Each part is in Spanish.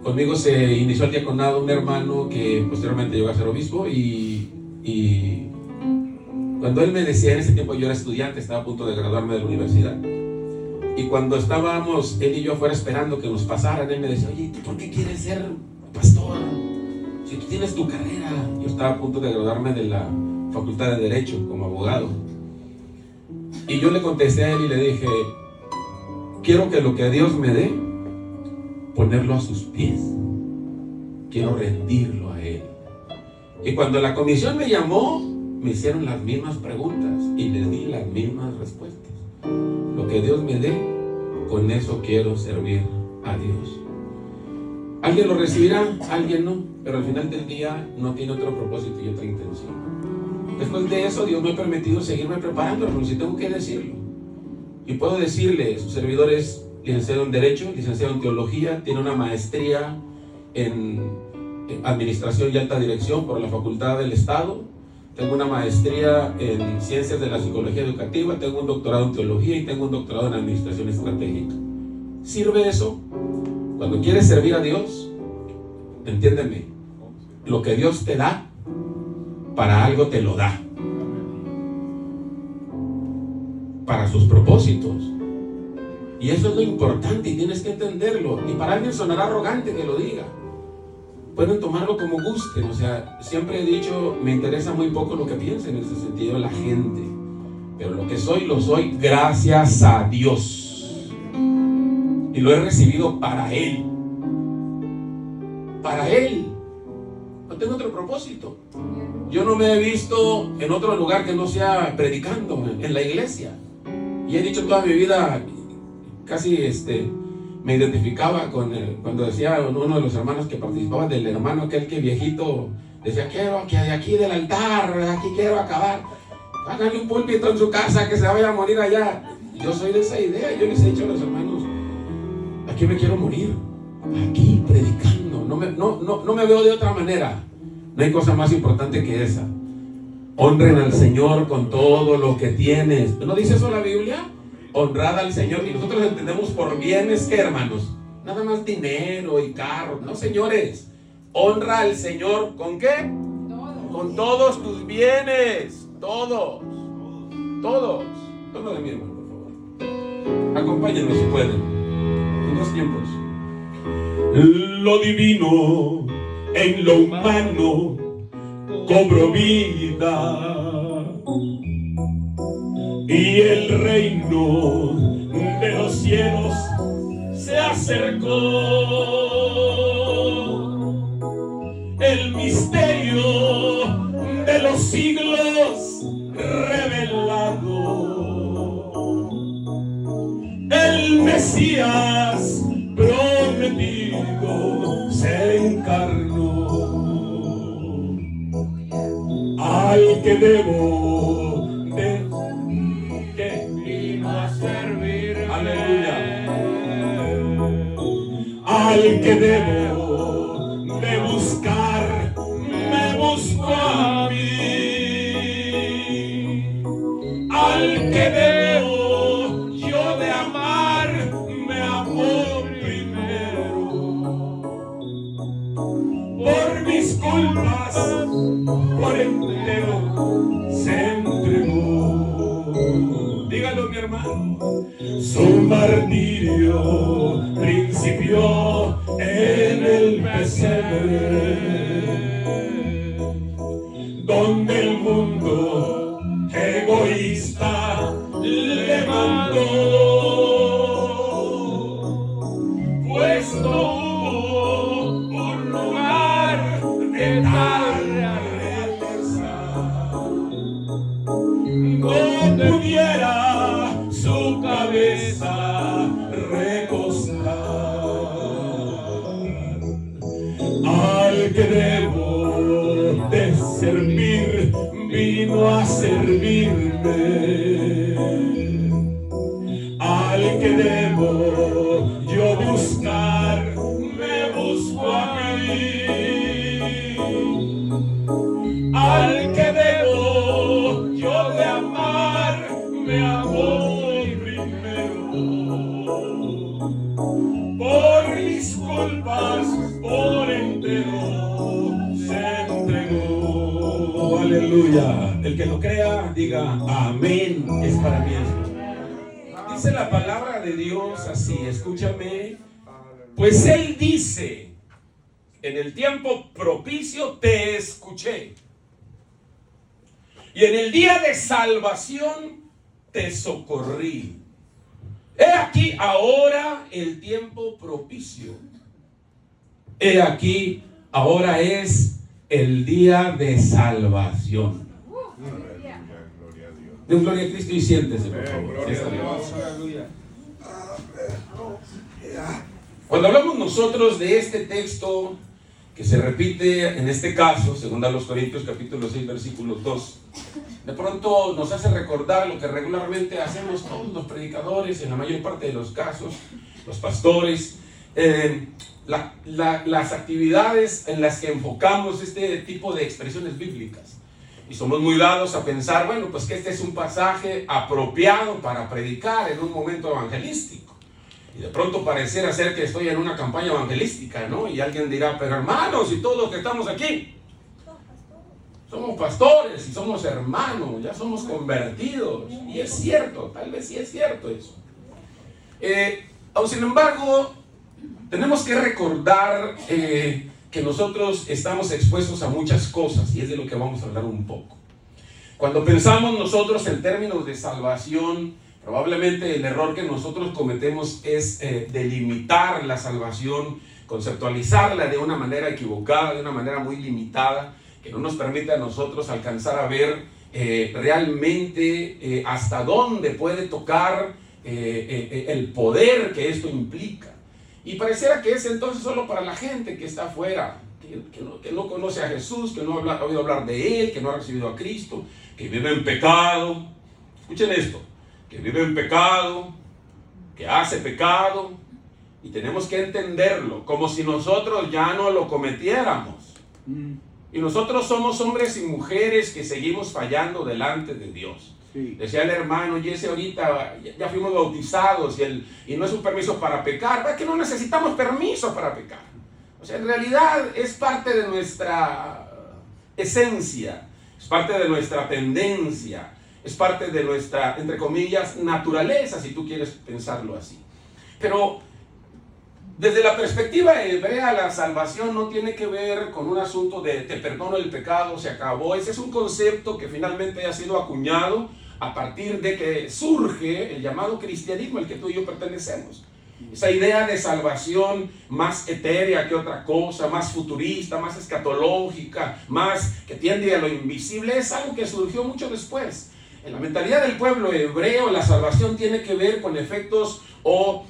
Conmigo se inició el diaconado un hermano que posteriormente llegó a ser obispo, y cuando él me decía, en ese tiempo yo era estudiante, estaba a punto de graduarme de la universidad, y cuando estábamos él y yo afuera esperando que nos pasaran, él me decía: oye, ¿tú por qué quieres ser pastor? Si tú tienes tu carrera. Yo estaba a punto de graduarme de la Facultad de Derecho como abogado, y yo le contesté a él y le dije: quiero que lo que Dios me dé, ponerlo a sus pies. Quiero rendirlo a Él. Y cuando la comisión me llamó, me hicieron las mismas preguntas y les di las mismas respuestas. Lo que Dios me dé, con eso quiero servir a Dios. Alguien lo recibirá, alguien no, pero al final del día no tiene otro propósito y otra intención. Después de eso, Dios me ha permitido seguirme preparando, pero si tengo que decirlo. Y puedo decirle: su servidor es licenciado en Derecho, licenciado en Teología, tiene una maestría en Administración y Alta Dirección por la Facultad del Estado, tengo una maestría en Ciencias de la Psicología Educativa, tengo un doctorado en Teología y tengo un doctorado en Administración Estratégica. ¿Sirve eso? Cuando quieres servir a Dios, entiéndeme, lo que Dios te da, para algo te lo da, para sus propósitos. Y eso es lo importante y tienes que entenderlo. Y para alguien sonará arrogante que lo diga. Pueden tomarlo como gusten. O sea, siempre he dicho, me interesa muy poco lo que piensa en ese sentido la gente. Pero lo que soy, lo soy gracias a Dios. Y lo he recibido para Él. Para Él. No tengo otro propósito. Yo no me he visto en otro lugar que no sea predicando en la iglesia. Y he dicho toda mi vida, casi me identificaba con cuando decía uno de los hermanos que participaba, del hermano aquel que viejito decía: quiero que de aquí del altar, aquí quiero acabar, háganle un púlpito en su casa que se vaya a morir allá. Yo soy de esa idea. Yo les he dicho a los hermanos: aquí me quiero morir, aquí predicando. No me veo de otra manera. No hay cosa más importante que esa. Honren al Señor con todo lo que tienes. ¿No dice eso la Biblia? Honrad al Señor. Y nosotros entendemos por bienes, ¿qué, hermanos? Nada más dinero y carro. No, señores. Honra al Señor ¿con qué? Con todos tus bienes. Todos. Toma de mi hermano, por favor. Acompáñenme si pueden. En 2 tiempos. Lo divino en lo humano cobró vida, y el reino de los cielos se acercó. El misterio de los siglos revelado, el Mesías prometido se encarnó. Al que debo de que vino a servir, aleluya, al que debo de buscar, me buscó a mí. Al que debo yo de amar, me amó primero. Por mis culpas, por entero se entregó. Dígalo, mi hermano. Su martirio principió en el pesebre, donde el mundo egoísta le mandó, pues no hubo un lugar de tal no pudiera su cabeza recostar. Al que debo de servir, vino a servirme. Al que debo yo buscar, me busco a mí. Al que debo yo de amar, me amó primero. Por mis culpas, por entero se entregó. Aleluya. El que lo crea, diga amén. Es para mí esto. Dice la palabra de Dios así, escúchame. Pues Él dice: en el tiempo propicio te escuché, y en el día de salvación te socorrí. He aquí ahora el tiempo propicio. He aquí ahora es el día de salvación. Den gloria a Cristo y siéntese, por favor. Cuando hablamos nosotros de este texto que se repite en este caso, según a los Corintios capítulo 6 versículo 2, de pronto nos hace recordar lo que regularmente hacemos todos los predicadores, en la mayor parte de los casos, los pastores, las actividades en las que enfocamos este tipo de expresiones bíblicas. Y somos muy dados a pensar, bueno, pues que este es un pasaje apropiado para predicar en un momento evangelístico. Y de pronto pareciera ser que estoy en una campaña evangelística, ¿no? Y alguien dirá, pero hermanos, y todos los que estamos aquí somos pastores y somos hermanos, ya somos convertidos. Y es cierto, tal vez sí es cierto eso. Sin embargo, tenemos que recordar que nosotros estamos expuestos a muchas cosas, y es de lo que vamos a hablar un poco. Cuando pensamos nosotros en términos de salvación, probablemente el error que nosotros cometemos es delimitar la salvación, conceptualizarla de una manera equivocada, de una manera muy limitada, que no nos permite a nosotros alcanzar a ver realmente hasta dónde puede tocar el poder que esto implica. Y pareciera que es entonces solo para la gente que está afuera, que no conoce a Jesús, que no ha oído hablar de Él, que no ha recibido a Cristo, que vive en pecado. Escuchen esto, que vive en pecado, que hace pecado, y tenemos que entenderlo como si nosotros ya no lo cometiéramos. Y nosotros somos hombres y mujeres que seguimos fallando delante de Dios. Sí. Decía el hermano, y ese ahorita ya fuimos bautizados y no es un permiso para pecar. ¿Verdad que no necesitamos permiso para pecar? O sea, en realidad es parte de nuestra esencia, es parte de nuestra tendencia, es parte de nuestra, entre comillas, naturaleza, si tú quieres pensarlo así. Pero desde la perspectiva hebrea, la salvación no tiene que ver con un asunto de te perdono el pecado, se acabó. Ese es un concepto que finalmente ha sido acuñado a partir de que surge el llamado cristianismo al que tú y yo pertenecemos. Esa idea de salvación más etérea que otra cosa, más futurista, más escatológica, más que tiende a lo invisible, es algo que surgió mucho después. En la mentalidad del pueblo hebreo, la salvación tiene que ver con efectos o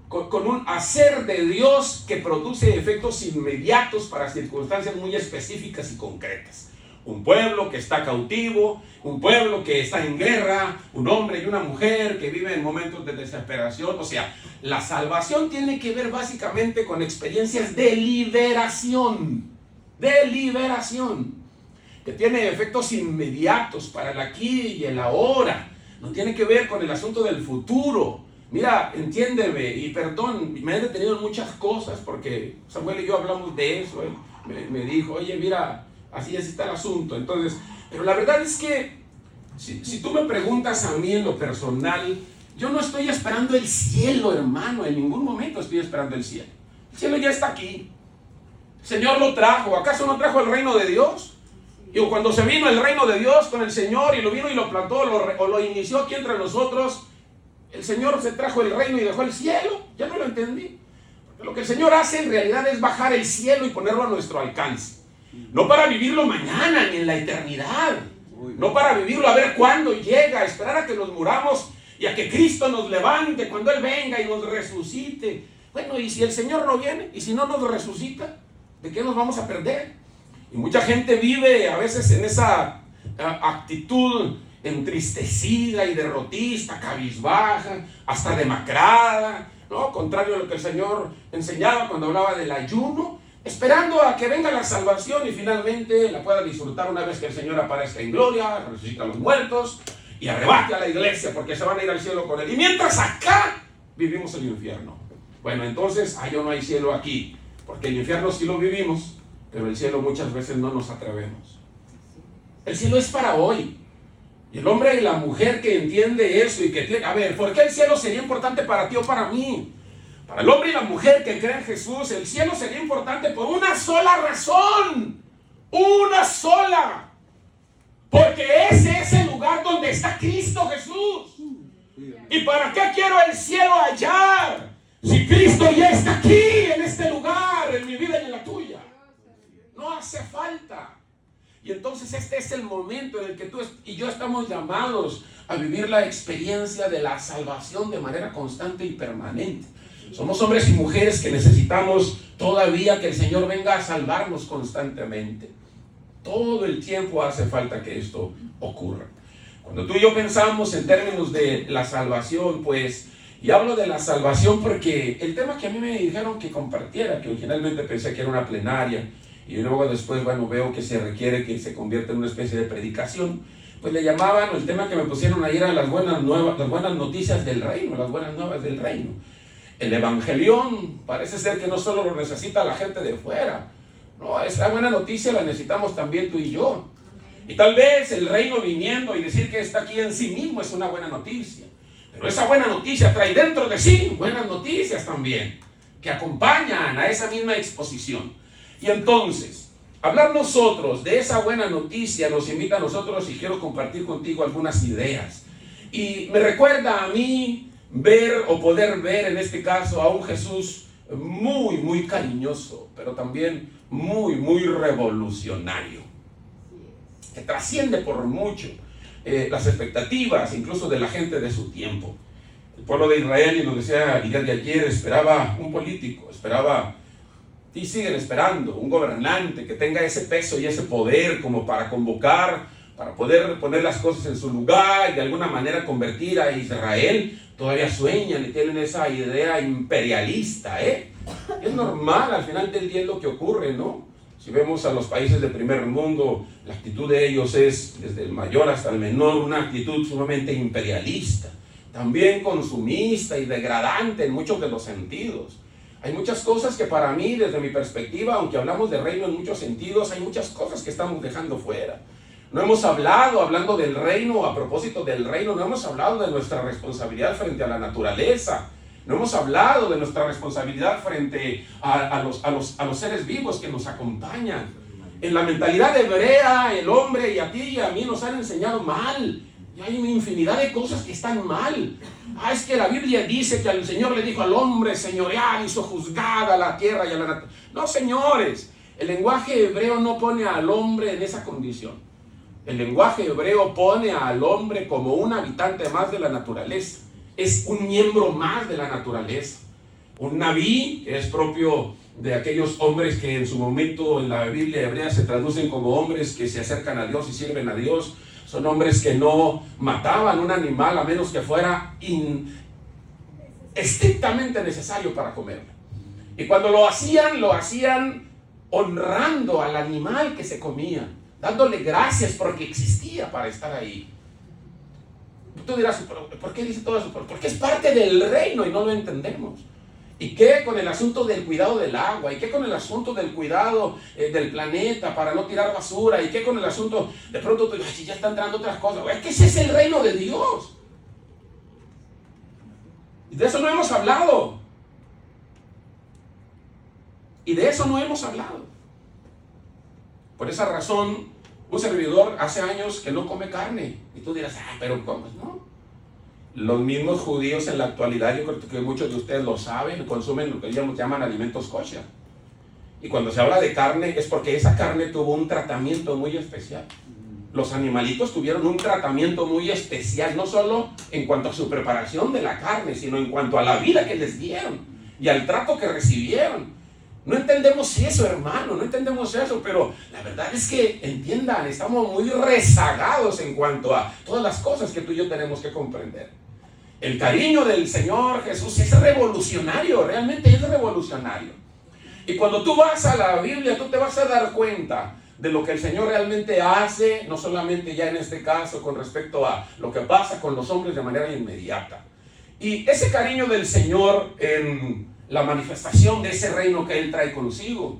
con un hacer de Dios que produce efectos inmediatos para circunstancias muy específicas y concretas. Un pueblo que está cautivo, un pueblo que está en guerra, un hombre y una mujer que viven en momentos de desesperación. O sea, la salvación tiene que ver básicamente con experiencias de liberación, que tiene efectos inmediatos para el aquí y el ahora. No tiene que ver con el asunto del futuro. Mira, entiéndeme, y perdón, me he detenido en muchas cosas porque Samuel y yo hablamos de eso. Me dijo, oye, mira, así está el asunto. Entonces, pero la verdad es que si tú me preguntas a mí en lo personal, yo no estoy esperando el cielo, hermano. En ningún momento estoy esperando el cielo. El cielo ya está aquí. El Señor lo trajo. ¿Acaso no trajo el reino de Dios? Y cuando se vino el reino de Dios con el Señor y lo vino y lo plantó o lo inició aquí entre nosotros, el Señor se trajo el reino y dejó el cielo. Ya no lo entendí. Porque lo que el Señor hace en realidad es bajar el cielo y ponerlo a nuestro alcance. No para vivirlo mañana ni en la eternidad. No para vivirlo a ver cuándo llega, esperar a que nos muramos y a que Cristo nos levante cuando Él venga y nos resucite. Bueno, y si el Señor no viene y si no nos resucita, ¿de qué nos vamos a perder? Y mucha gente vive a veces en esa actitud entristecida y derrotista, cabizbaja, hasta demacrada, ¿no? Contrario a lo que el Señor enseñaba cuando hablaba del ayuno, esperando a que venga la salvación y finalmente la pueda disfrutar una vez que el Señor aparezca en gloria, resucita a los muertos y arrebate a la iglesia porque se van a ir al cielo con Él. Y mientras acá vivimos el infierno. Bueno, entonces, yo no hay cielo aquí, porque el infierno sí lo vivimos, pero el cielo muchas veces no nos atrevemos. El cielo es para hoy. Y el hombre y la mujer que entiende eso y que tiene... A ver, ¿por qué el cielo sería importante para ti o para mí? Para el hombre y la mujer que creen en Jesús, el cielo sería importante por una sola razón. Una sola. Porque ese es el lugar donde está Cristo Jesús. ¿Y para qué quiero el cielo hallar? Si Cristo ya está aquí, en este lugar, en mi vida y en la tuya. No hace falta. Y entonces este es el momento en el que tú y yo estamos llamados a vivir la experiencia de la salvación de manera constante y permanente. Somos hombres y mujeres que necesitamos todavía que el Señor venga a salvarnos constantemente. Todo el tiempo hace falta que esto ocurra. Cuando tú y yo pensamos en términos de la salvación, pues, y hablo de la salvación porque el tema que a mí me dijeron que compartiera, que originalmente pensé que era una plenaria, y luego después, veo que se requiere que se convierta en una especie de predicación, pues le llamaban, el tema que me pusieron ayer era las buenas noticias del reino, las buenas nuevas del reino. El evangelión parece ser que no solo lo necesita la gente de fuera, no, esa buena noticia la necesitamos también tú y yo. Y tal vez el reino viniendo y decir que está aquí en sí mismo es una buena noticia, pero esa buena noticia trae dentro de sí buenas noticias también, que acompañan a esa misma exposición. Y entonces, hablar nosotros de esa buena noticia nos invita a nosotros, y quiero compartir contigo algunas ideas. Y me recuerda a mí ver o poder ver en este caso a un Jesús muy, muy cariñoso, pero también muy, muy revolucionario, que trasciende por mucho las expectativas incluso de la gente de su tiempo. El pueblo de Israel, y nos decía el día de ayer, esperaba un político, esperaba... Y siguen esperando un gobernante que tenga ese peso y ese poder como para convocar, para poder poner las cosas en su lugar y de alguna manera convertir a Israel. Todavía sueñan y tienen esa idea imperialista, Es normal, al final del día es lo que ocurre, ¿no? Si vemos a los países del primer mundo, la actitud de ellos es, desde el mayor hasta el menor, una actitud sumamente imperialista, también consumista y degradante en muchos de los sentidos. Hay muchas cosas que para mí, desde mi perspectiva, aunque hablamos de reino en muchos sentidos, hay muchas cosas que estamos dejando fuera. No hemos hablando del reino, a propósito del reino, no hemos hablado de nuestra responsabilidad frente a la naturaleza. No hemos hablado de nuestra responsabilidad frente a los seres vivos que nos acompañan. En la mentalidad hebrea, el hombre y a ti y a mí nos han enseñado mal. Y hay una infinidad de cosas que están mal. Es que la Biblia dice que el Señor le dijo al hombre señorear, hizo juzgada a la tierra y a la naturaleza. No, señores, el lenguaje hebreo no pone al hombre en esa condición. El lenguaje hebreo pone al hombre como un habitante más de la naturaleza. Es un miembro más de la naturaleza. Un nabí, que es propio de aquellos hombres que en su momento en la Biblia hebrea se traducen como hombres que se acercan a Dios y sirven a Dios. Son hombres que no mataban un animal a menos que fuera estrictamente necesario para comerlo. Y cuando lo hacían honrando al animal que se comía, dándole gracias porque existía para estar ahí. Tú dirás, ¿por qué dice todo eso? Porque es parte del reino y no lo entendemos. ¿Y qué con el asunto del cuidado del agua? ¿Y qué con el asunto del cuidado del planeta para no tirar basura? ¿Y qué con el asunto, de pronto tú dices, ya están entrando otras cosas? Es que ese es el reino de Dios. Y de eso no hemos hablado. Y de eso no hemos hablado. Por esa razón, un servidor hace años que no come carne. Y tú dirás, pero ¿cómo? No. Los mismos judíos en la actualidad, yo creo que muchos de ustedes lo saben, consumen lo que ellos llaman alimentos kosher. Y cuando se habla de carne es porque esa carne tuvo un tratamiento muy especial. Los animalitos tuvieron un tratamiento muy especial, no solo en cuanto a su preparación de la carne, sino en cuanto a la vida que les dieron y al trato que recibieron. No entendemos eso, hermano, no entendemos eso, pero la verdad es que, entiendan, estamos muy rezagados en cuanto a todas las cosas que tú y yo tenemos que comprender. El cariño del Señor Jesús es revolucionario, realmente es revolucionario. Y cuando tú vas a la Biblia, tú te vas a dar cuenta de lo que el Señor realmente hace, no solamente ya en este caso con respecto a lo que pasa con los hombres de manera inmediata. Y ese cariño del Señor en la manifestación de ese reino que Él trae consigo.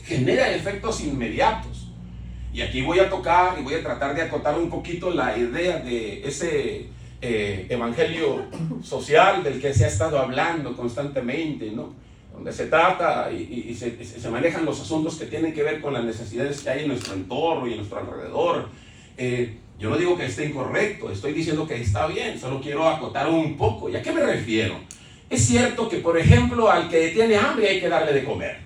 Genera efectos inmediatos. Y aquí voy a tocar y voy a tratar de acotar un poquito la idea de ese evangelio social del que se ha estado hablando constantemente, ¿no? Donde se trata y se manejan los asuntos que tienen que ver con las necesidades que hay en nuestro entorno y en nuestro alrededor. Yo no digo que esté incorrecto, estoy diciendo que está bien, solo quiero acotar un poco. ¿Y a qué me refiero? Es cierto que, por ejemplo, al que tiene hambre hay que darle de comer.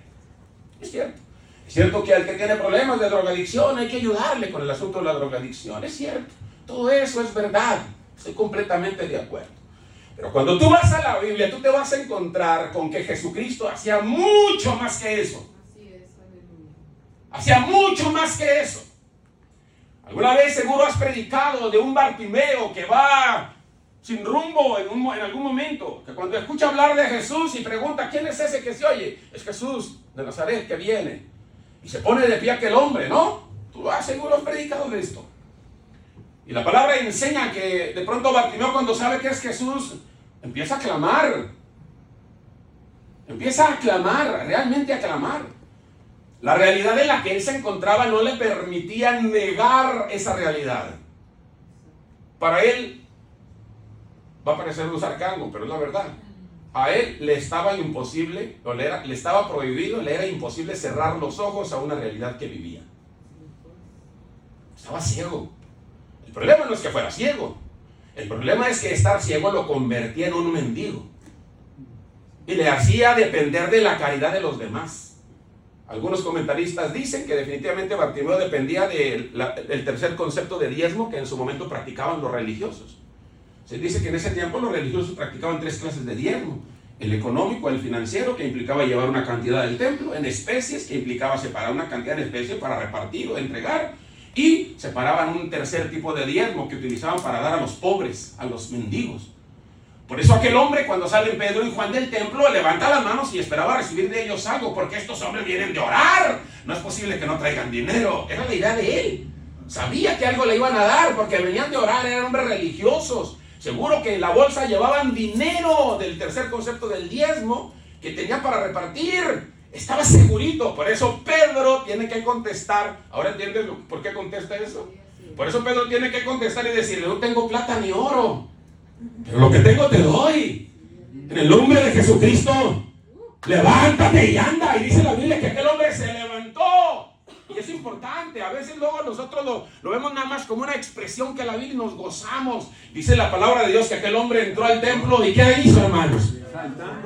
Es cierto. Es cierto que al que tiene problemas de drogadicción hay que ayudarle con el asunto de la drogadicción. Es cierto. Todo eso es verdad. Estoy completamente de acuerdo. Pero cuando tú vas a la Biblia, tú te vas a encontrar con que Jesucristo hacía mucho más que eso. Así es, aleluya. Hacía mucho más que eso. Alguna vez seguro has predicado de un Bartimeo que va sin rumbo en algún momento, que cuando escucha hablar de Jesús y pregunta ¿quién es ese que se oye? Es Jesús de Nazaret que viene. Y se pone de pie aquel hombre, ¿no? Tú seguro has predicado de esto. Y la palabra enseña que de pronto Bartimeo, cuando sabe que es Jesús, empieza a clamar. Empieza a clamar, realmente a clamar. La realidad en la que él se encontraba no le permitía negar esa realidad. Para él, va a parecer un sarcasmo, pero es la verdad. A él le estaba imposible, le estaba prohibido, le era imposible cerrar los ojos a una realidad que vivía. Estaba ciego. El problema no es que fuera ciego. El problema es que estar ciego lo convertía en un mendigo. Y le hacía depender de la caridad de los demás. Algunos comentaristas dicen que definitivamente Bartimeo dependía del tercer concepto de diezmo que en su momento practicaban los religiosos. Se dice que en ese tiempo los religiosos practicaban 3 clases de diezmo: el económico, el financiero, que implicaba llevar una cantidad del templo; en especies, que implicaba separar una cantidad de especies para repartir o entregar; y separaban un tercer tipo de diezmo que utilizaban para dar a los pobres, a los mendigos. Por eso aquel hombre, cuando salen Pedro y Juan del templo, levanta las manos y esperaba recibir de ellos algo, porque estos hombres vienen de orar, no es posible que no traigan dinero. Era la idea de él. Sabía que algo le iban a dar porque venían de orar, eran hombres religiosos. Seguro que en la bolsa llevaban dinero del tercer concepto del diezmo que tenían para repartir. Estaba segurito. Por eso Pedro tiene que contestar. ¿Ahora entiendes por qué contesta eso? Por eso Pedro tiene que contestar y decirle: no tengo plata ni oro, pero lo que tengo te doy. En el nombre de Jesucristo, levántate y anda. Y dice la Biblia que aquel hombre se levantó. Y es importante, a veces luego nosotros lo vemos nada más como una expresión que la Biblia, nos gozamos. Dice la palabra de Dios que aquel hombre entró al templo y ¿qué hizo, hermanos?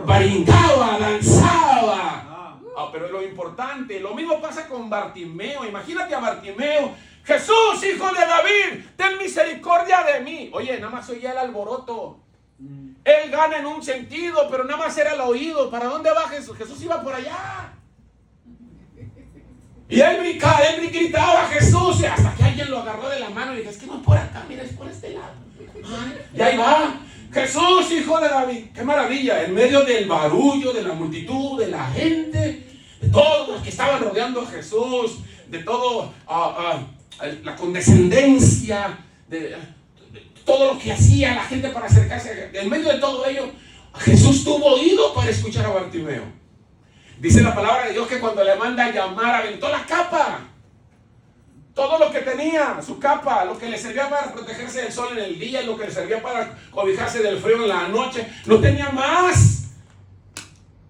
Brincaba, danzaba. Pero lo importante, lo mismo pasa con Bartimeo. Imagínate a Bartimeo: Jesús, hijo de David, ten misericordia de mí. Oye, nada más oía el alboroto. Él gana en un sentido, pero nada más era el oído. ¿Para dónde va Jesús? Jesús iba por allá. Y él gritaba a Jesús, hasta que alguien lo agarró de la mano y le dijo: es que no es por acá, mira, es por este lado. Y ahí va: Jesús, hijo de David. Qué maravilla, en medio del barullo, de la multitud, de la gente, de todos los que estaban rodeando a Jesús, de todo la condescendencia, de todo lo que hacía la gente para acercarse. En medio de todo ello, Jesús tuvo oído para escuchar a Bartimeo. Dice la palabra de Dios que cuando le manda a llamar, aventó la capa. Todo lo que tenía, su capa, lo que le servía para protegerse del sol en el día, lo que le servía para cobijarse del frío en la noche, no tenía más.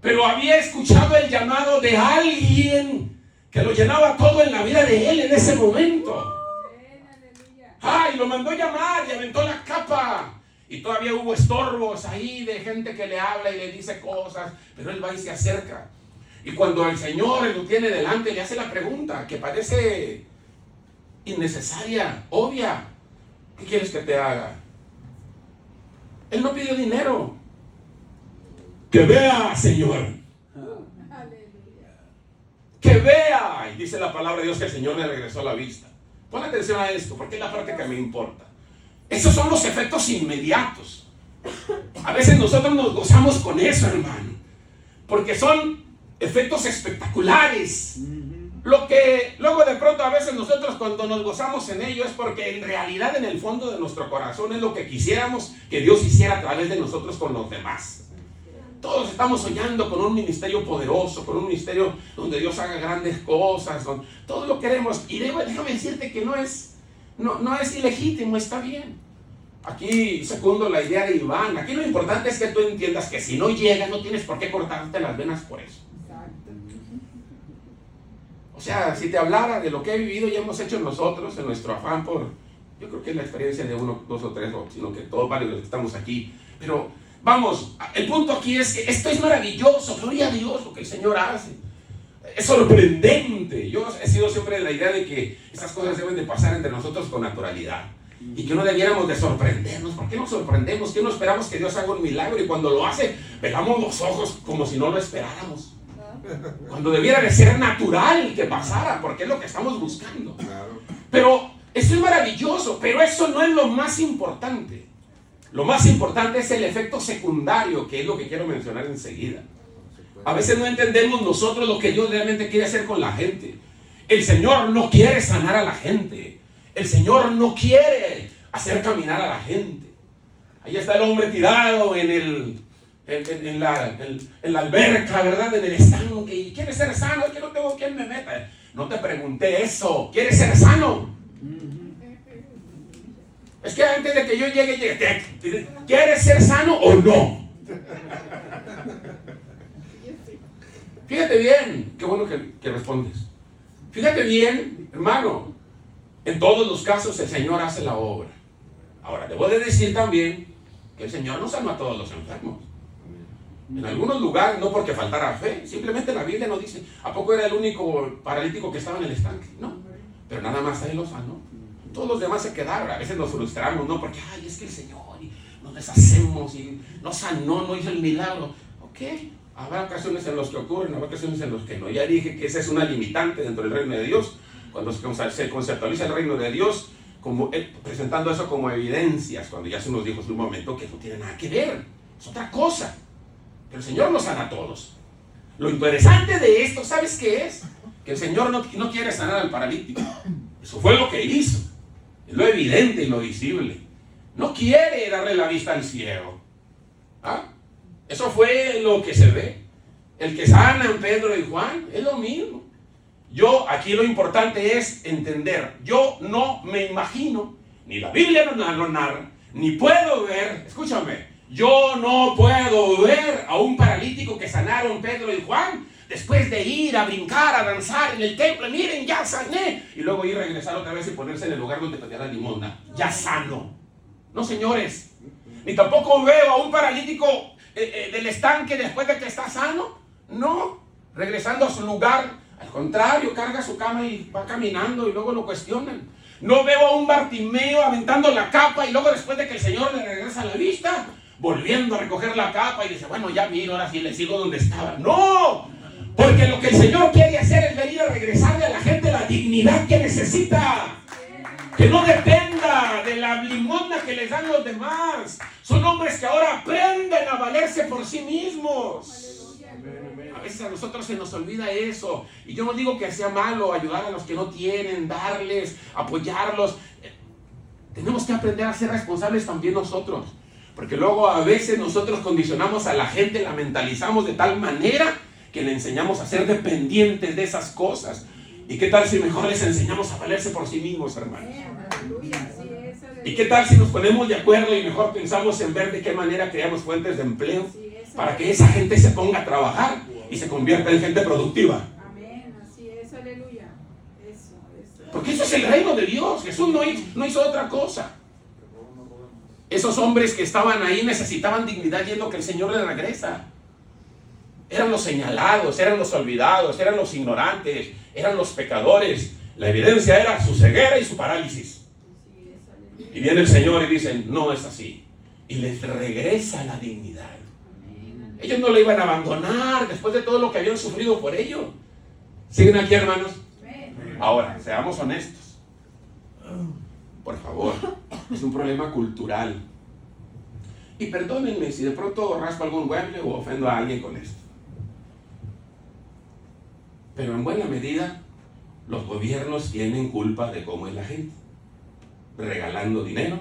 Pero había escuchado el llamado de alguien que lo llenaba todo en la vida de él en ese momento. Y lo mandó llamar y aventó la capa. Y todavía hubo estorbos ahí de gente que le habla y le dice cosas, pero él va y se acerca. Y cuando el Señor lo tiene delante, le hace la pregunta que parece innecesaria, obvia: ¿qué quieres que te haga? Él no pidió dinero. Que vea, Señor. Que vea. Y dice la palabra de Dios que el Señor le regresó la vista. Pon atención a esto, porque es la parte que me importa. Esos son los efectos inmediatos. A veces nosotros nos gozamos con eso, hermano, porque son efectos espectaculares. Lo que luego de pronto a veces nosotros cuando nos gozamos en ello es porque en realidad en el fondo de nuestro corazón es lo que quisiéramos que Dios hiciera a través de nosotros con los demás. Todos estamos soñando con un ministerio poderoso, con un ministerio donde Dios haga grandes cosas, todo lo queremos. Y déjame decirte que no es ilegítimo, está bien. Aquí secundo la idea de Iván. Aquí lo importante es que tú entiendas que si no llegas, no tienes por qué cortarte las venas por eso. O sea, si te hablara de lo que he vivido y hemos hecho nosotros en nuestro afán yo creo que es la experiencia de uno, dos o tres, sino que todos varios los que estamos aquí. Pero vamos, el punto aquí es que esto es maravilloso, gloria a Dios lo que el Señor hace. Es sorprendente. Yo he sido siempre de la idea de que estas cosas deben de pasar entre nosotros con naturalidad. Y que no debiéramos de sorprendernos. ¿Por qué nos sorprendemos? ¿Qué no esperamos que Dios haga un milagro? Y cuando lo hace, velamos los ojos como si no lo esperáramos. Cuando debiera de ser natural que pasara, porque es lo que estamos buscando. Pero esto es maravilloso, pero eso no es lo más importante. Lo más importante es el efecto secundario, que es lo que quiero mencionar enseguida. A veces no entendemos nosotros lo que Dios realmente quiere hacer con la gente. El Señor no quiere sanar a la gente. El Señor no quiere hacer caminar a la gente. Ahí está el hombre tirado en la alberca, ¿verdad? En el estanque. Y quiere ser sano, es que no tengo quien me meta. No te pregunté eso. ¿Quieres ser sano? Es que antes de que yo llegue, ¿quieres ser sano o no? Fíjate bien, qué bueno que respondes. Fíjate bien, hermano, en todos los casos el Señor hace la obra. Ahora, debo de decir también que el Señor no sanó a todos los enfermos. En algunos lugares, no porque faltara fe, simplemente la Biblia nos dice, ¿a poco era el único paralítico que estaba en el estanque? No, pero nada más a él lo sanó. Todos los demás se quedaron. A veces nos frustramos, ¿no? Porque, es que el Señor, y nos deshacemos, y no sanó, no hizo el milagro. Ok, habrá ocasiones en las que ocurren, habrá ocasiones en las que no. Ya dije que esa es una limitante dentro del reino de Dios. Cuando se conceptualiza el reino de Dios, presentando eso como evidencias, cuando ya se nos dijo en un momento que no tiene nada que ver, es otra cosa. Pero el Señor nos sana a todos. Lo interesante de esto, ¿sabes qué es? Que el Señor no quiere sanar al paralítico. Eso fue lo que hizo. Es lo evidente y lo visible. No quiere darle la vista al ciego. Eso fue lo que se ve. El que sana en Pedro y Juan es lo mismo. Aquí lo importante es entender. Yo no me imagino, ni la Biblia lo narra, ni puedo ver, escúchame, yo no puedo ver a un paralítico que sanaron Pedro y Juan después de ir a brincar, a danzar en el templo. Miren, ya sané. Y luego ir a regresar otra vez y ponerse en el lugar donde pedía la limosna. Ya sano. No, señores. Ni tampoco veo a un paralítico del estanque después de que está sano. No. Regresando a su lugar. Al contrario, carga su cama y va caminando y luego lo cuestionan. No veo a un Bartimeo aventando la capa y luego después de que el Señor le regresa la vista, volviendo a recoger la capa y dice, bueno, ya miro, ahora sí le sigo donde estaba. ¡No! Porque lo que el Señor quiere hacer es venir a regresarle a la gente la dignidad que necesita. Que no dependa de la limosna que les dan los demás. Son hombres que ahora aprenden a valerse por sí mismos. A veces a nosotros se nos olvida eso. Y yo no digo que sea malo ayudar a los que no tienen, darles, apoyarlos. Tenemos que aprender a ser responsables también nosotros. Porque luego a veces nosotros condicionamos a la gente, la mentalizamos de tal manera que le enseñamos a ser dependientes de esas cosas. ¿Y qué tal si mejor les enseñamos a valerse por sí mismos, hermanos? ¿Y qué tal si nos ponemos de acuerdo y mejor pensamos en ver de qué manera creamos fuentes de empleo para que esa gente se ponga a trabajar y se convierta en gente productiva? Amén, así es, aleluya. Eso. Porque eso es el reino de Dios. Jesús no hizo otra cosa. Esos hombres que estaban ahí necesitaban dignidad y es lo que el Señor les regresa. Eran los señalados, eran los olvidados, eran los ignorantes, eran los pecadores. La evidencia era su ceguera y su parálisis. Y viene el Señor y dice, no es así. Y les regresa la dignidad. Ellos no le iban a abandonar después de todo lo que habían sufrido por ello. ¿Siguen aquí, hermanos? Ahora, seamos honestos. Por favor, es un problema cultural. Y perdónenme si de pronto raspo algún mueble o ofendo a alguien con esto. Pero en buena medida, los gobiernos tienen culpa de cómo es la gente. Regalando dinero,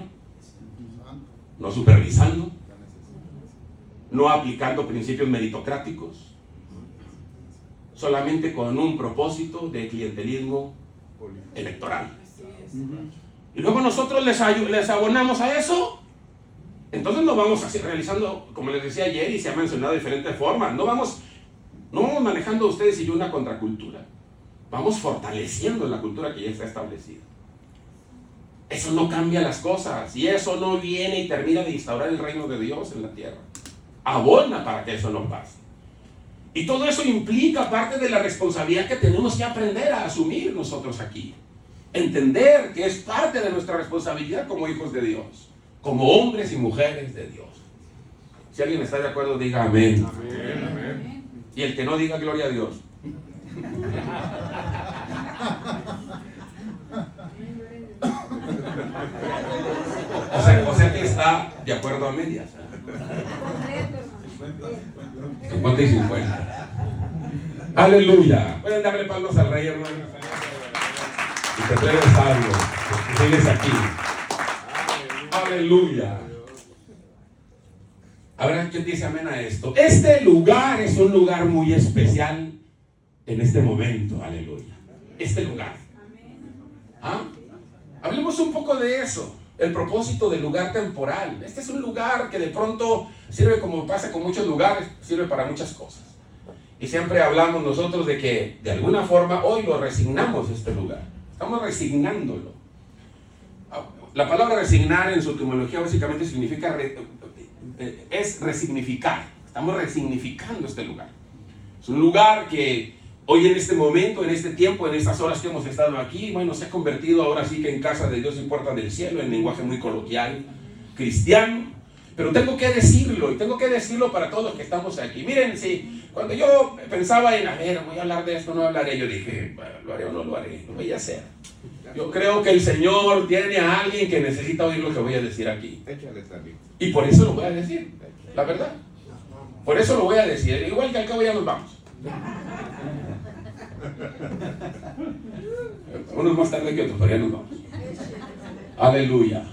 no supervisando. no aplicando principios meritocráticos, solamente con un propósito de clientelismo electoral. Y luego nosotros les abonamos a eso. Entonces no vamos así realizando, como les decía ayer y se ha mencionado de diferentes formas, no vamos manejando ustedes y yo una contracultura. Vamos fortaleciendo la cultura que ya está establecida. Eso no cambia las cosas y eso no viene y termina de instaurar el reino de Dios en la tierra. Abona para que eso no pase. Y todo eso implica parte de la responsabilidad que tenemos que aprender a asumir nosotros aquí. Entender que es parte de nuestra responsabilidad como hijos de Dios, como hombres y mujeres de Dios. Si alguien está de acuerdo, diga amén. Amén, amén. Y el que no, diga gloria a Dios. O sea que está de acuerdo a medias. 50 y 50. Aleluya. Pueden darle palmas al Rey, hermano. Y te eres salvo, que sigues aquí. Aleluya. A ver, ¿quién dice amén a esto? Este lugar es un lugar muy especial en este momento. Aleluya. Este lugar. ¿Ah? Hablemos un poco de eso. El propósito del lugar temporal. Este es un lugar que de pronto sirve, como pasa con muchos lugares, sirve para muchas cosas. Y siempre hablamos nosotros de que de alguna forma hoy lo resignamos este lugar. Estamos resignándolo. La palabra resignar en su etimología básicamente significa es resignificar. Estamos resignificando este lugar. Es un lugar que hoy en este momento, en este tiempo, en estas horas que hemos estado aquí, bueno, se ha convertido ahora sí que en casa de Dios y puerta del cielo, en lenguaje muy coloquial, cristiano. Pero tengo que decirlo, y tengo que decirlo para todos los que estamos aquí. Miren, si cuando yo pensaba en, a ver, voy a hablar de esto, no hablaré, yo dije, bueno, lo haré o no lo haré, lo voy a hacer. Yo creo que el Señor tiene a alguien que necesita oír lo que voy a decir aquí. Y por eso lo voy a decir, la verdad. Por eso lo voy a decir, igual que al cabo ya nos vamos. Unos más tarde que otros, pero ya nos vamos. Aleluya.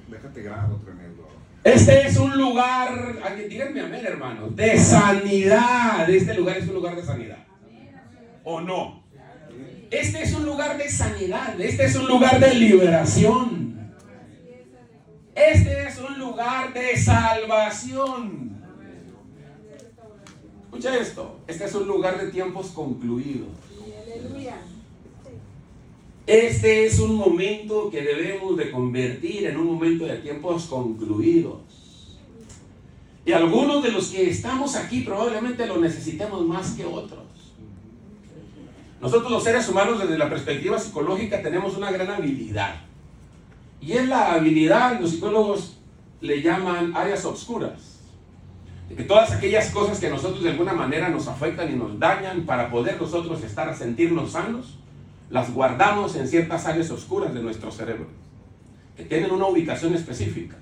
Déjate grabo tremendo. Este es un lugar, díganme amén, hermanos, de sanidad. Este lugar es un lugar de sanidad. ¿O no? Este es un lugar de sanidad. Este es un lugar de liberación. Este es un lugar de salvación. Escucha esto. Este es un lugar de tiempos concluidos. Este es un momento que debemos de convertir en un momento de tiempos concluidos. Y algunos de los que estamos aquí probablemente lo necesitemos más que otros. Nosotros los seres humanos desde la perspectiva psicológica tenemos una gran habilidad. Y es la habilidad, los psicólogos le llaman áreas oscuras. De que todas aquellas cosas que a nosotros de alguna manera nos afectan y nos dañan, para poder nosotros sentirnos sanos, las guardamos en ciertas áreas oscuras de nuestro cerebro, que tienen una ubicación específica.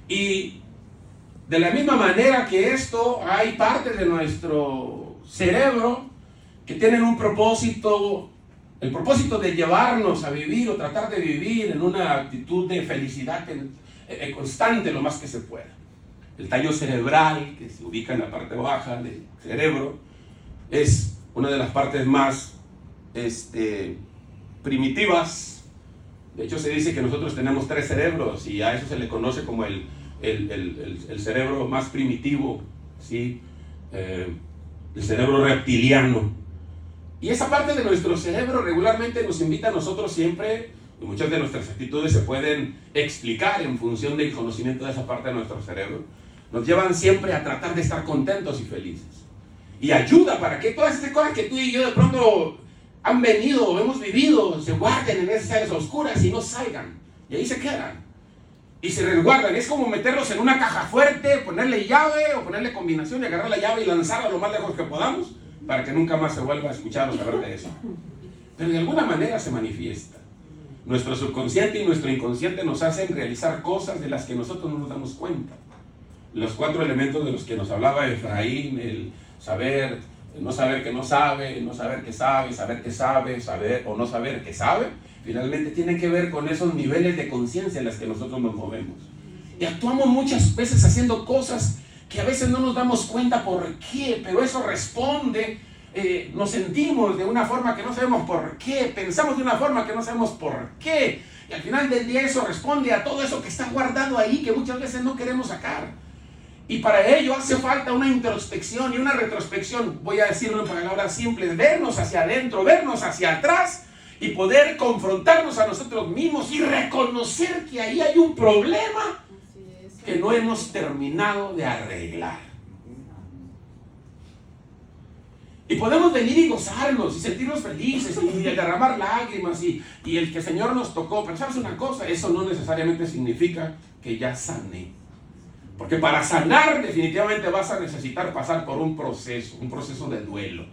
Y de la misma manera que esto, hay partes de nuestro cerebro que tienen un propósito, el propósito de llevarnos a vivir o tratar de vivir en una actitud de felicidad constante lo más que se pueda. El tallo cerebral, que se ubica en la parte baja del cerebro, es una de las partes más primitivas. De hecho se dice que nosotros tenemos 3 cerebros y a eso se le conoce como el cerebro más primitivo, ¿sí? El cerebro reptiliano. Y esa parte de nuestro cerebro regularmente nos invita a nosotros siempre, y muchas de nuestras actitudes se pueden explicar en función del conocimiento de esa parte de nuestro cerebro, nos llevan siempre a tratar de estar contentos y felices. Y ayuda para que todas estas cosas que tú y yo de pronto han venido o hemos vivido se guarden en esas áreas oscuras y no salgan. Y ahí se quedan. Y se resguardan. Es como meterlos en una caja fuerte, ponerle llave o ponerle combinación y agarrar la llave y lanzarla lo más lejos que podamos para que nunca más se vuelva a escuchar o saber de eso. Pero de alguna manera se manifiesta. Nuestro subconsciente y nuestro inconsciente nos hacen realizar cosas de las que nosotros no nos damos cuenta. Los 4 elementos de los que nos hablaba Efraín, el saber, el no saber que no sabe, el no saber que sabe, saber que sabe, saber o no saber que sabe, finalmente tiene que ver con esos niveles de conciencia en los que nosotros nos movemos. Y actuamos muchas veces haciendo cosas que a veces no nos damos cuenta por qué, pero eso responde, nos sentimos de una forma que no sabemos por qué, pensamos de una forma que no sabemos por qué, y al final del día eso responde a todo eso que está guardado ahí, que muchas veces no queremos sacar. Y para ello hace falta una introspección y una retrospección, voy a decirlo en palabras simples, vernos hacia adentro, vernos hacia atrás y poder confrontarnos a nosotros mismos y reconocer que ahí hay un problema que no hemos terminado de arreglar. Y podemos venir y gozarnos y sentirnos felices y derramar lágrimas y el que el Señor nos tocó. Pero ¿sabes una cosa? Eso no necesariamente significa que ya sané. Porque para sanar definitivamente vas a necesitar pasar por un proceso de duelo.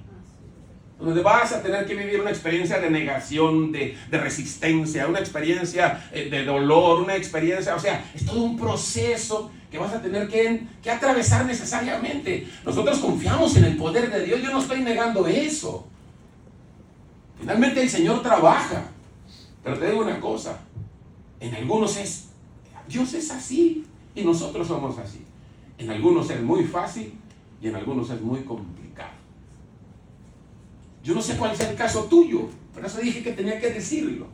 Donde vas a tener que vivir una experiencia de negación, de resistencia, una experiencia de dolor, una experiencia, o sea, es todo un proceso que vas a tener que atravesar necesariamente. Nosotros confiamos en el poder de Dios, yo no estoy negando eso. Finalmente el Señor trabaja, pero te digo una cosa, en algunos Dios es así y nosotros somos así. En algunos es muy fácil y en algunos es muy complicado. Yo no sé cuál sea el caso tuyo, por eso dije que tenía que decirlo.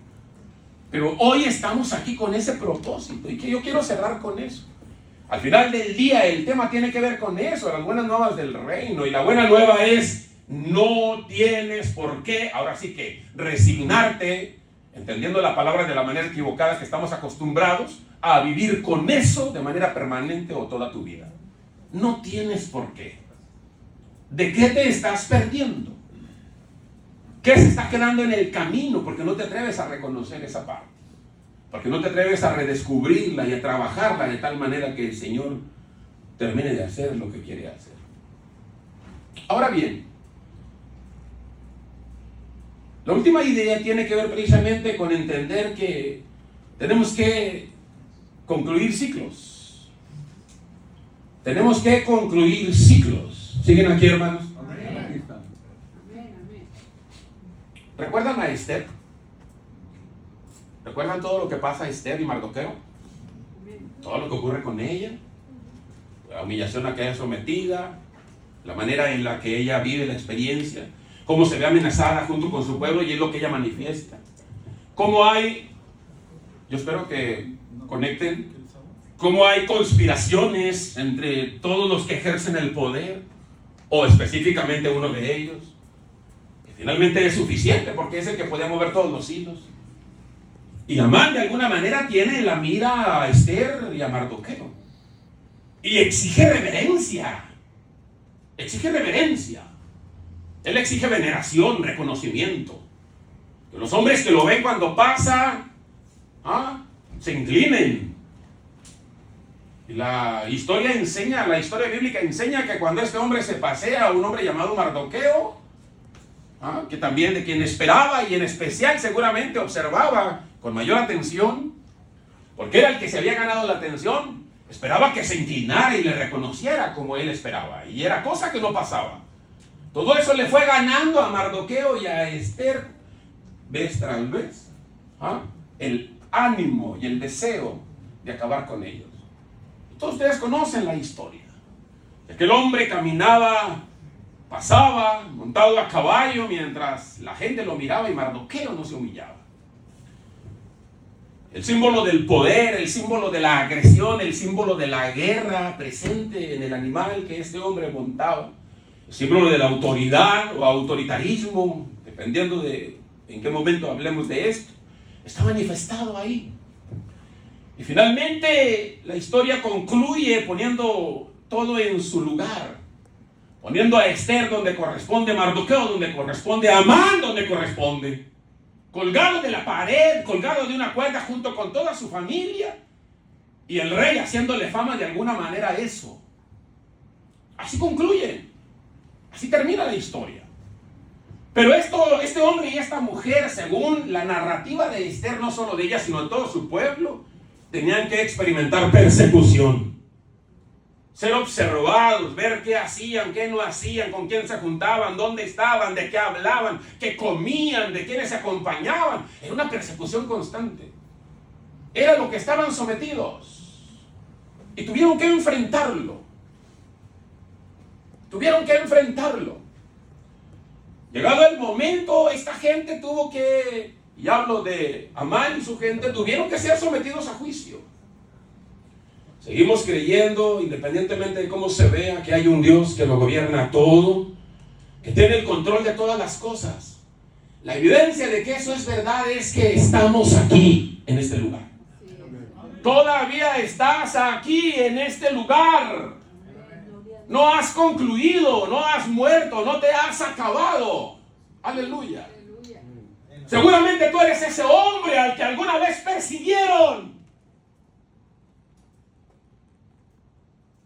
Pero hoy estamos aquí con ese propósito y que yo quiero cerrar con eso. Al final del día el tema tiene que ver con eso, las buenas nuevas del reino. Y la buena nueva es, no tienes por qué, ahora sí que resignarte, entendiendo la palabra de la manera equivocada que estamos acostumbrados a vivir con eso de manera permanente o toda tu vida. No tienes por qué. ¿De qué te estás perdiendo? ¿Qué se está quedando en el camino? Porque no te atreves a reconocer esa parte. Porque no te atreves a redescubrirla y a trabajarla de tal manera que el Señor termine de hacer lo que quiere hacer. Ahora bien, la última idea tiene que ver precisamente con entender que tenemos que concluir ciclos. Tenemos que concluir ciclos. ¿Siguen aquí, hermanos? ¿Recuerdan a Esther? ¿Recuerdan todo lo que pasa a Esther y Mardoqueo? Todo lo que ocurre con ella, la humillación a que ella es sometida, la manera en la que ella vive la experiencia, cómo se ve amenazada junto con su pueblo y es lo que ella manifiesta. Cómo hay, yo espero que conecten, cómo hay conspiraciones entre todos los que ejercen el poder, o específicamente uno de ellos. Finalmente es suficiente porque es el que puede mover todos los hilos. Y Amán de alguna manera tiene en la mira a Esther y a Mardoqueo. Y exige reverencia. Exige reverencia. Él exige veneración, reconocimiento. Que los hombres que lo ven cuando pasa, se inclinen. Y la historia bíblica enseña que cuando este hombre se pasea, un hombre llamado Mardoqueo, que también de quien esperaba y en especial seguramente observaba con mayor atención, porque era el que se había ganado la atención, esperaba que se inclinara y le reconociera como él esperaba, y era cosa que no pasaba. Todo eso le fue ganando a Mardoqueo y a Esther vez tras vez el ánimo y el deseo de acabar con ellos. Todos ustedes conocen la historia. Aquel hombre pasaba montado a caballo mientras la gente lo miraba y Mardoqueo no se humillaba. El símbolo del poder, el símbolo de la agresión, el símbolo de la guerra presente en el animal que este hombre montaba, el símbolo de la autoridad o autoritarismo, dependiendo de en qué momento hablemos de esto, está manifestado ahí. Y finalmente la historia concluye poniendo todo en su lugar, poniendo a Esther donde corresponde, Mardoqueo donde corresponde, Amán donde corresponde, colgado de la pared, colgado de una cuerda junto con toda su familia, y el rey haciéndole fama de alguna manera a eso. Así concluye, así termina la historia. Pero este hombre y esta mujer, según la narrativa de Esther, no solo de ella, sino de todo su pueblo, tenían que experimentar persecución. Ser observados, ver qué hacían, qué no hacían, con quién se juntaban, dónde estaban, de qué hablaban, qué comían, de quiénes se acompañaban. Era una persecución constante. Era lo que estaban sometidos. Y tuvieron que enfrentarlo. Tuvieron que enfrentarlo. Llegado el momento, esta gente tuvo que, y hablo de Amán y su gente, tuvieron que ser sometidos a juicio. Seguimos creyendo, independientemente de cómo se vea, que hay un Dios que lo gobierna todo, que tiene el control de todas las cosas. La evidencia de que eso es verdad es que estamos aquí, en este lugar. Todavía estás aquí, en este lugar. No has concluido, no has muerto, no te has acabado. Aleluya. Seguramente tú eres ese hombre al que alguna vez persiguieron.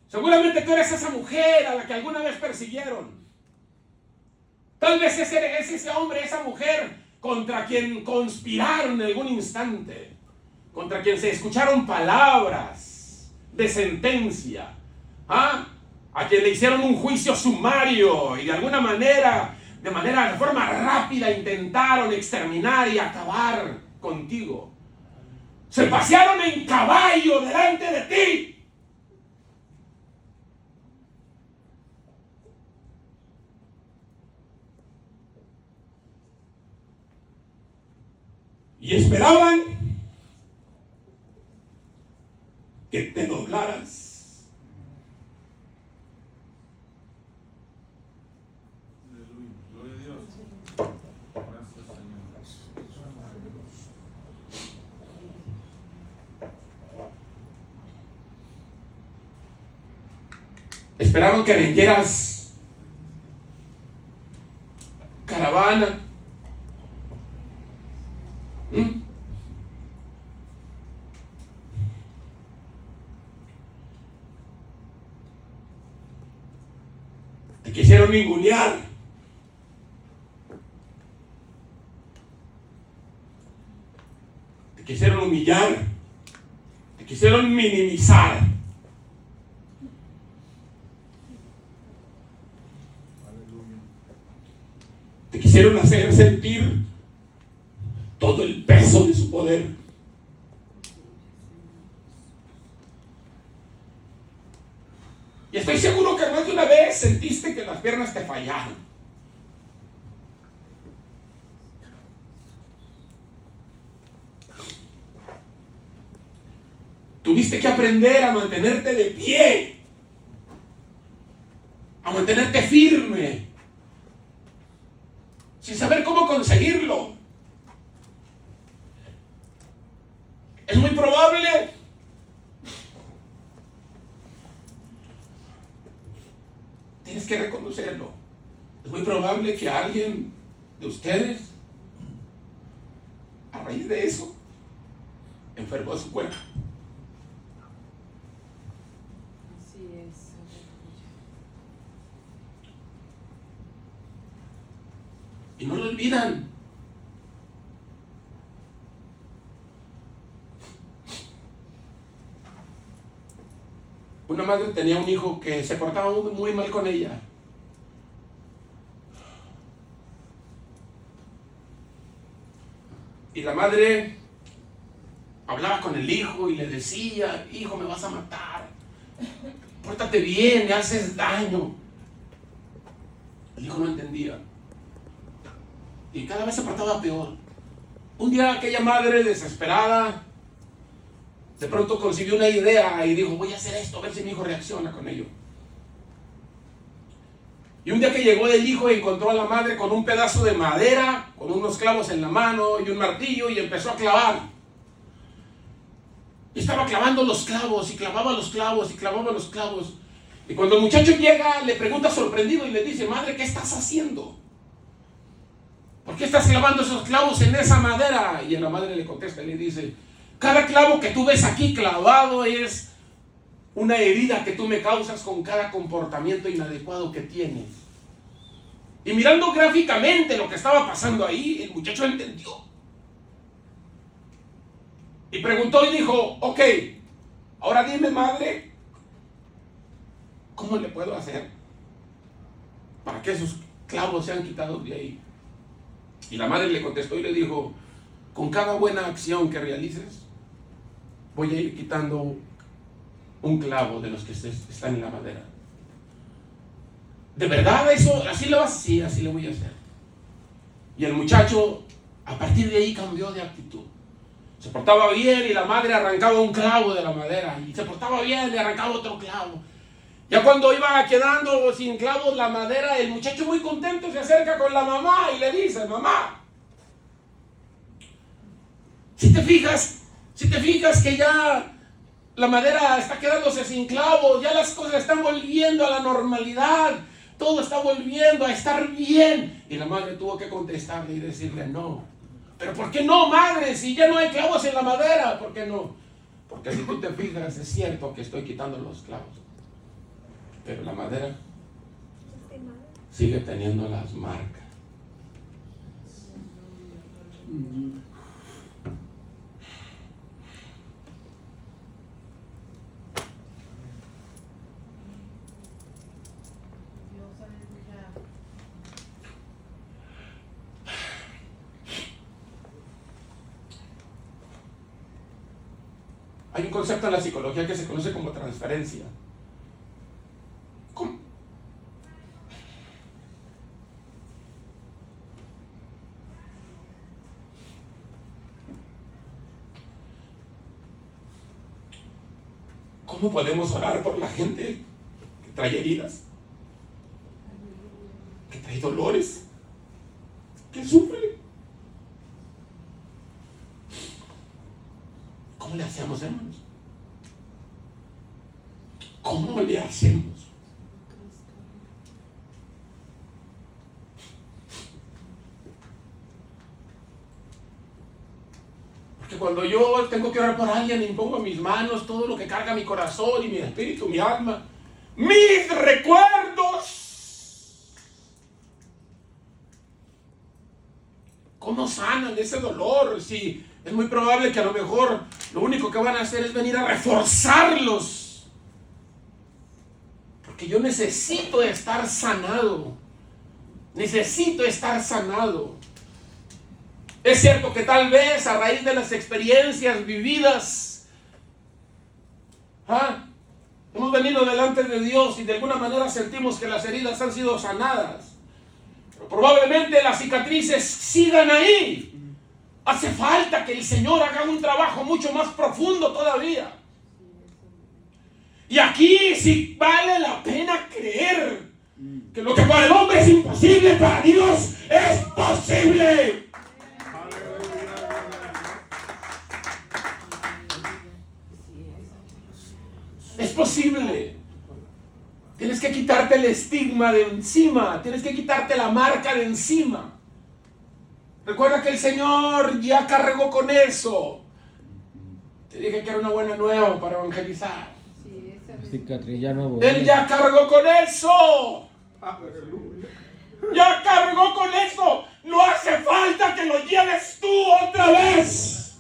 Seguramente tú eres esa mujer a la que alguna vez persiguieron. Tal vez es ese hombre, esa mujer contra quien conspiraron en algún instante, contra quien se escucharon palabras de sentencia, a quien le hicieron un juicio sumario y de alguna manera, de forma rápida intentaron exterminar y acabar contigo. Se pasearon en caballo delante de ti. Y esperaban que te doblaras. Aleluya. Gloria a Dios. Gracias, Señor. Esperaban que vendieras caravana. Te quisieron ningunear. Te quisieron humillar. Te quisieron minimizar. Te quisieron hacer sentir todo el peso de su poder. Y estoy seguro que más de una vez sentiste que las piernas te fallaron. Tuviste que aprender a mantenerte de pie, a mantenerte firme, sin saber cómo conseguirlo. Es muy probable tienes que reconocerlo. Es muy probable que alguien de ustedes, a raíz de eso, enfermó de su cuerpo. Así es. Y no lo olvidan. Una madre tenía un hijo que se portaba muy mal con ella. Y la madre hablaba con el hijo y le decía: hijo, me vas a matar. Pórtate bien, me haces daño. El hijo no entendía. Y cada vez se portaba peor. Un día aquella madre desesperada de pronto concibió una idea y dijo: voy a hacer esto, a ver si mi hijo reacciona con ello. Y un día que llegó el hijo, encontró a la madre con un pedazo de madera, con unos clavos en la mano y un martillo, y empezó a clavar. Y estaba clavando los clavos, y clavaba los clavos, y clavaba los clavos. Y cuando el muchacho llega, le pregunta sorprendido y le dice: madre, ¿qué estás haciendo? ¿Por qué estás clavando esos clavos en esa madera? Y la madre le contesta y le dice: cada clavo que tú ves aquí clavado es una herida que tú me causas con cada comportamiento inadecuado que tienes. Y mirando gráficamente lo que estaba pasando ahí, el muchacho entendió. Y preguntó y dijo: ok, ahora dime, madre, ¿cómo le puedo hacer para que esos clavos sean quitados de ahí? Y la madre le contestó y le dijo: con cada buena acción que realices, voy a ir quitando un clavo de los que están en la madera. ¿De verdad eso? ¿Así lo vas? Sí, así lo voy a hacer. Y el muchacho, a partir de ahí, cambió de actitud. Se portaba bien y la madre arrancaba un clavo de la madera. Y se portaba bien y arrancaba otro clavo. Ya cuando iba quedando sin clavos la madera, el muchacho muy contento se acerca con la mamá y le dice: mamá, si te fijas que ya la madera está quedándose sin clavos, ya las cosas están volviendo a la normalidad, todo está volviendo a estar bien. Y la madre tuvo que contestarle y decirle: no. ¿Pero por qué no, madre? Si ya no hay clavos en la madera, ¿por qué no? Porque si tú te fijas, es cierto que estoy quitando los clavos, pero la madera sigue teniendo las marcas. Hay un concepto en la psicología que se conoce como transferencia. ¿Cómo? ¿Cómo podemos orar por la gente que trae heridas, que trae dolores, que sufre? ¿Cómo le hacemos, hermanos? ¿Cómo le hacemos? Porque cuando yo tengo que orar por alguien, impongo mis manos, todo lo que carga mi corazón y mi espíritu, mi alma, mis recuerdos, ¿cómo sanan ese dolor? Si es muy probable que a lo mejor lo único que van a hacer es venir a reforzarlos. Porque yo necesito estar sanado. Necesito estar sanado. Es cierto que tal vez a raíz de las experiencias vividas, hemos venido delante de Dios y de alguna manera sentimos que las heridas han sido sanadas. Pero probablemente las cicatrices sigan ahí. Hace falta que el Señor haga un trabajo mucho más profundo todavía. Y aquí sí vale la pena creer que lo que para el hombre es imposible, para Dios es posible. Es posible. Tienes que quitarte el estigma de encima. Tienes que quitarte la marca de encima. Recuerda que el Señor ya cargó con eso. Te dije que era una buena nueva para evangelizar. Cicatriz ya no Él ya cargó con eso. Ya cargó con eso. No hace falta que lo lleves tú otra vez.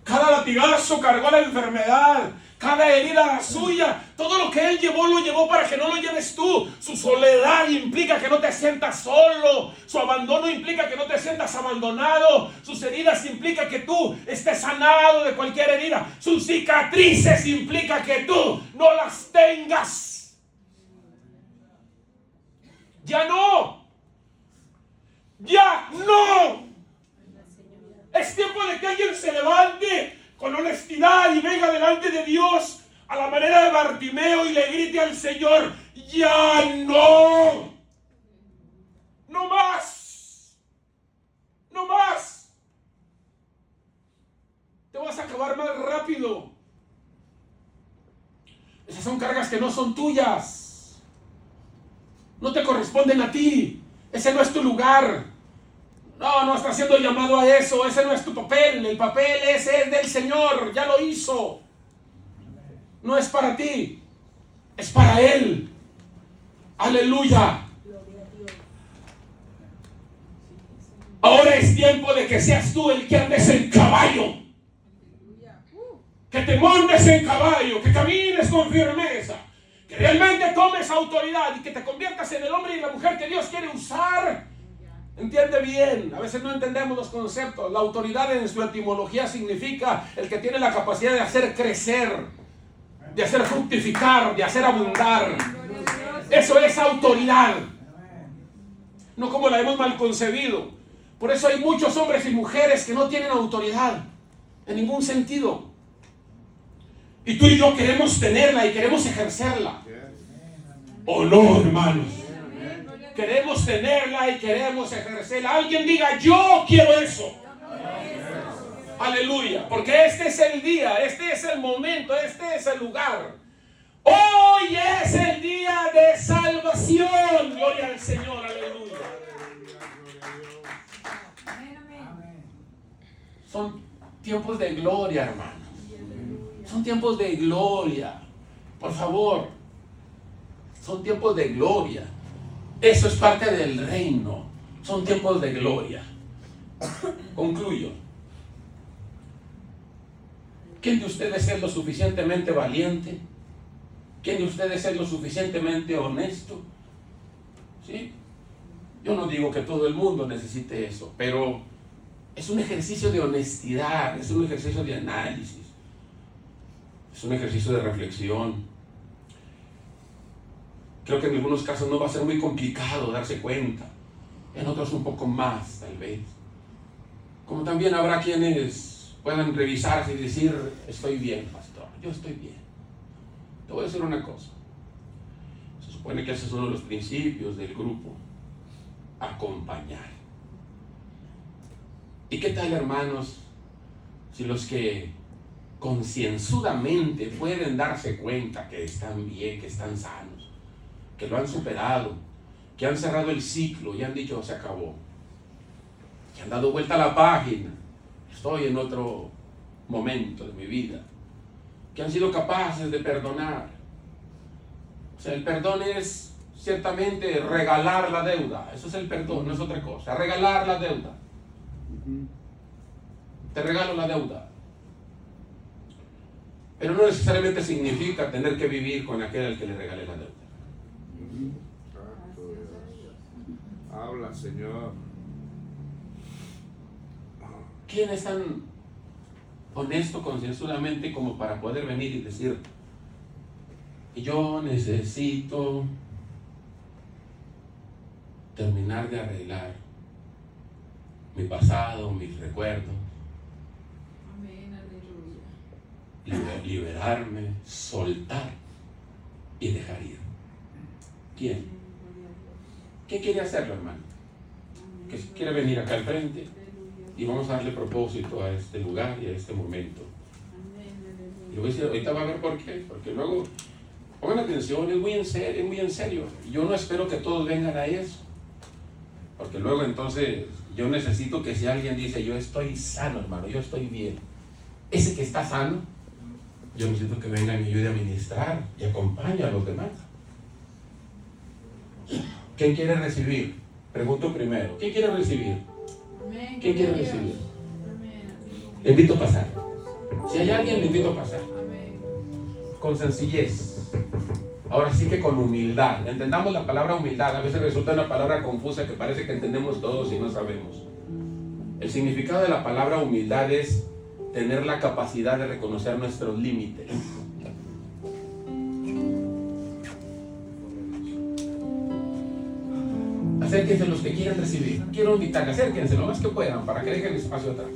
Cada latigazo cargó la enfermedad. Cada herida la suya. Todo lo que Él llevó, lo llevó para que no lo lleves tú. Su soledad implica que no te sientas solo. Su abandono implica que no te sientas abandonado. Sus heridas implica que tú estés sanado de cualquier herida. Sus cicatrices implica que tú no las tengas. Ya no. Ya no. Es tiempo de que alguien se levante con honestidad y venga delante de Dios a la manera de Bartimeo y le grite al Señor: ¡ya no! ¡No más! ¡No más! Te vas a acabar más rápido. Esas son cargas que no son tuyas. No te corresponden a ti. Ese no es tu lugar. No estás siendo llamado a eso. Ese no es tu papel. El papel ese es del Señor. Ya lo hizo. No es para ti. Es para Él. Aleluya. Ahora es tiempo de que seas tú el que andes en caballo. Que te montes en caballo. Que camines con firmeza. Que realmente tomes autoridad y que te conviertas en el hombre y la mujer que Dios quiere usar Entiende bien, a veces no entendemos los conceptos. La autoridad en su etimología significa el que tiene la capacidad de hacer crecer, de hacer fructificar, de hacer abundar. Eso es autoridad. No como la hemos mal concebido. Por eso hay muchos hombres y mujeres que no tienen autoridad en ningún sentido. Y tú y yo queremos tenerla y queremos ejercerla. ¿O no, hermanos? Queremos tenerla y queremos ejercerla. Alguien diga, yo quiero eso. Aleluya. Porque este es el día, este es el momento, este es el lugar. Hoy es el día de salvación. Gloria al Señor, aleluya. Son tiempos de gloria, hermano. Son tiempos de gloria. Por favor. Son tiempos de gloria. Eso es parte del reino. Son tiempos de gloria. Concluyo. ¿Quién de ustedes es lo suficientemente valiente? ¿Quién de ustedes es lo suficientemente honesto? ¿Sí? Yo no digo que todo el mundo necesite eso, pero es un ejercicio de honestidad, es un ejercicio de análisis, es un ejercicio de reflexión. Creo que en algunos casos no va a ser muy complicado darse cuenta, en otros un poco más, tal vez. Como también habrá quienes puedan revisarse y decir, estoy bien, pastor, yo estoy bien. Te voy a decir una cosa. Se supone que ese es uno de los principios del grupo. Acompañar. ¿Y qué tal, hermanos, si los que concienzudamente pueden darse cuenta que están bien, que están sanos, que lo han superado, que han cerrado el ciclo y han dicho, se acabó, que han dado vuelta a la página, estoy en otro momento de mi vida, que han sido capaces de perdonar? O sea, el perdón es ciertamente regalar la deuda. Eso es el perdón, no es otra cosa. Regalar la deuda. Te regalo la deuda. Pero no necesariamente significa tener que vivir con aquel al que le regalé la deuda. Habla, Señor. ¿Quién es tan honesto concienzudamente como para poder venir y decir, yo necesito terminar de arreglar mi pasado, mis recuerdos, Amén, aleluya. liberarme, soltar y dejar ir? ¿Quién? ¿Qué quiere hacerlo, hermano? Que quiere venir acá al frente y vamos a darle propósito a este lugar y a este momento. Y voy a decir, ahorita va a ver por qué, porque luego, pongan atención, es muy en serio. Yo no espero que todos vengan a eso, porque luego entonces yo necesito que si alguien dice, yo estoy sano, hermano, yo estoy bien, ese que está sano, yo necesito que venga y me ayude a ministrar y acompañe a los demás. ¿Quién quiere recibir? Pregunto primero, ¿quién quiere recibir? Amén. ¿Quién quiere recibir? Amén. Le invito a pasar. Si hay alguien, le invito a pasar. Amén. Con sencillez. Ahora sí que con humildad. Entendamos la palabra humildad. A veces resulta una palabra confusa que parece que entendemos todos y no sabemos. El significado de la palabra humildad es tener la capacidad de reconocer nuestros límites. Acérquense los que quieran recibir. Quiero invitarles, acérquense lo más que puedan para que dejen espacio atrás.